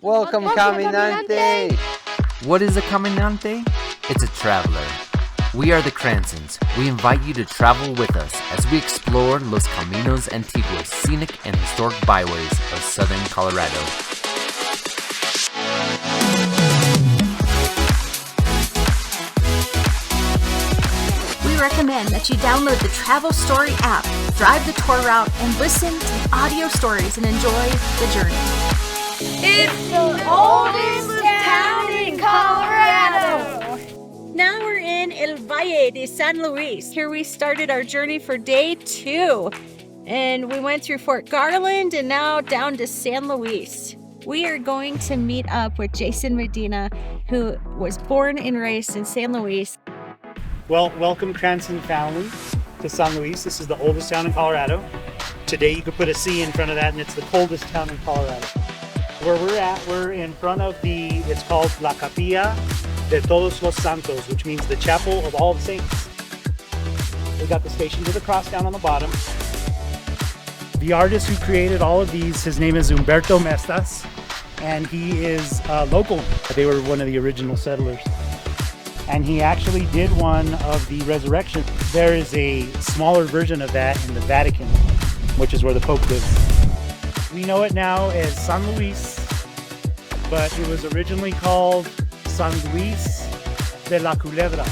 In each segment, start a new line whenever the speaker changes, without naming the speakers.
Welcome, Caminante!
What is a caminante? It's a traveler. We are the Cransons. We invite you to travel with us as we explore Los Caminos Antiguos, scenic and historic byways of southern Colorado.
We recommend that you download the Travel Story app, drive the tour route, and listen to the audio stories and enjoy the journey.
It's the oldest town in Colorado!
Now we're in El Valle de San Luis. Here we started our journey for day 2. And we went through Fort Garland and now down to San Luis. We are going to meet up with Jason Medina, who was born and raised in San Luis.
Well, welcome Cranston family to San Luis. This is the oldest town in Colorado. Today you could put a C in front of that and it's the coldest town in Colorado. Where we're at, we're in front of it's called La Capilla de Todos los Santos, which means the Chapel of All the Saints. We got the Station to the Cross down on the bottom. The artist who created all of these, his name is Humberto Mestas, and he is local. They were one of the original settlers. And he actually did one of the resurrection. There is a smaller version of that in the Vatican, which is where the Pope lives. We know it now as San Luis, but it was originally called San Luis de la Culebra.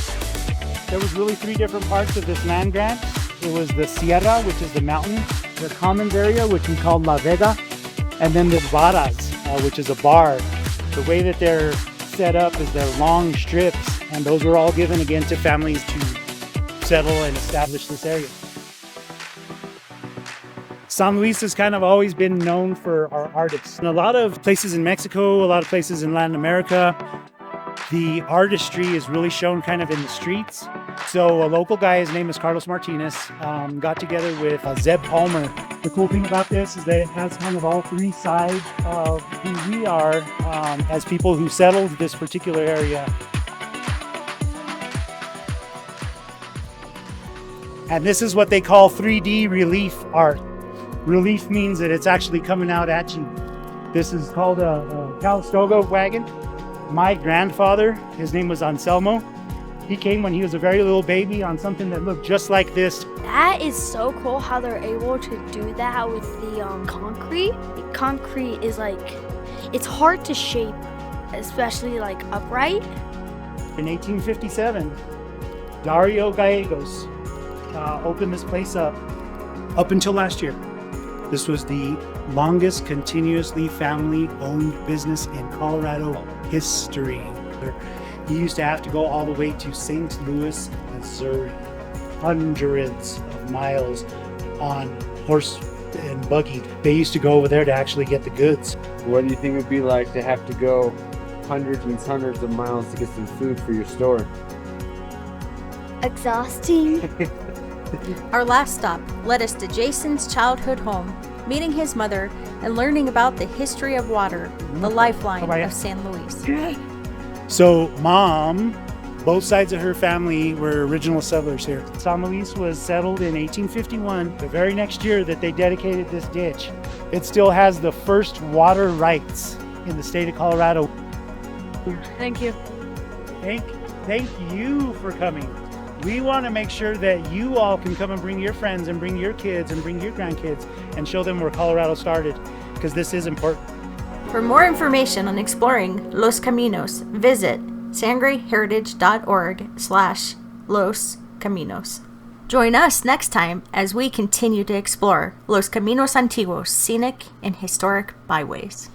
There was really 3 different parts of this land grant. It was the Sierra, which is the mountain, the Commons area, which we call La Vega, and then the Varas, which is a bar. The way that they're set up is they're long strips, and those were all given again to families to settle and establish this area. San Luis has kind of always been known for our artists. In a lot of places in Mexico, a lot of places in Latin America, the artistry is really shown kind of in the streets. So a local guy, his name is Carlos Martinez, got together with Zeb Palmer. The cool thing about this is that it has kind of all 3 sides of who we are as people who settled this particular area. And this is what they call 3D relief art. Relief means that it's actually coming out at you. This is called a Calistoga wagon. My grandfather, his name was Anselmo. He came when he was a very little baby on something that looked just like this.
That is so cool how they're able to do that with the concrete. Concrete is it's hard to shape, especially upright.
In 1857, Dario Gallegos opened this place up until last year. This was the longest continuously family-owned business in Colorado history. He used to have to go all the way to St. Louis, Missouri, hundreds of miles on horse and buggy. They used to go over there to actually get the goods.
What do you think it would be like to have to go hundreds and hundreds of miles to get some food for your store?
Exhausting.
Our last stop led us to Jason's childhood home, meeting his mother and learning about the history of water, the lifeline of San Luis.
So Mom, both sides of her family were original settlers here. San Luis was settled in 1851, the very next year that they dedicated this ditch. It still has the first water rights in the state of Colorado.
Thank you.
Thank you for coming. We want to make sure that you all can come and bring your friends and bring your kids and bring your grandkids and show them where Colorado started, because this is important.
For more information on exploring Los Caminos, visit sangreheritage.org/Los Caminos. Join us next time as we continue to explore Los Caminos Antiguos, scenic and historic byways.